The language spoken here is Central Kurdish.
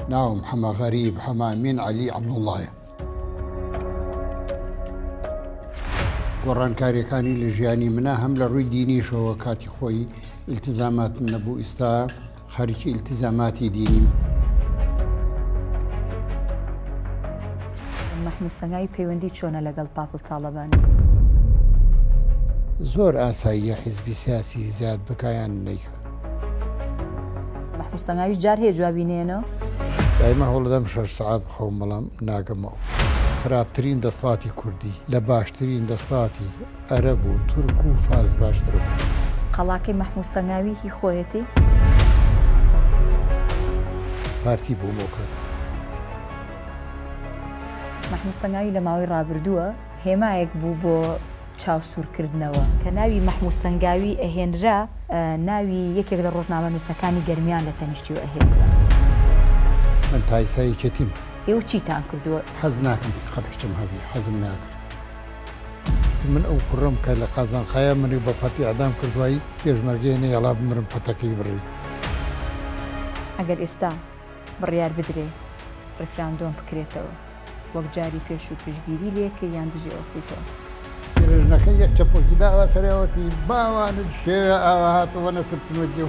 ناوم حما غريب حما أمين علي عبد الله گۆڕانکاریەکانی لە ژیانی منە هەم لە ڕووی دینیشەوە کاتی خۆی التزامات نەبوو ئێستا خەریکی التزاماتی دینی. محموود سەنگاوی پەیوەندی چۆنە لەگەڵ پاپڵ تاڵەبانی؟ زۆر ئاساییە حیزبی سیاسی زیاد بکایان نیکە. محموود سەنگاوی جار هەیە جوابینێنەوە؟ دایما هەوڵدەم 6 سعات بخەوم بەڵام ناگەمەوە. خراپترین دەسڵاتی کوردی لە باشترین دەسڵاتی عەرەب و تورک و فارس باشتر بوو. قەڵاکەی محموود سەنگاوی هی خۆیەتی؟ پارتی بوو مۆکات. محموود سەنگاوی لە ماوەی ڕابردووە هێمایەک بوو بۆ چاوسوورکردنەوە کە ناوی محموود سەنگاوی ئەهێنرا ناوی یەکێک لە ڕۆژنامە نووسەکانی گەرمیان لە تەنیشتی و ئەهێنرا. من تایسایی کەتیم. ئێوە چیتان کردووە؟ حەز ناکەم خەڵکچم هەبی حەزم ناکەم. من ئەو کوڕم کە لە قازانقایە منی بە پەتی ئەدام کردوایی پێشمەرگەی نەیەڵا بمرم پەتەکەی بڕی. ئەگەر ئێستا بڕیار بدرێ ڕفراندۆم بکرێتەوە وەک جاری پێش و پشگیری لێکە یان دژی ئۆستیتەوە. پێرژنەکە یەک چەپۆکی داوا سەرەوەتی باوانت شێوە ئاوا هاتەوە نەترسنوە جێ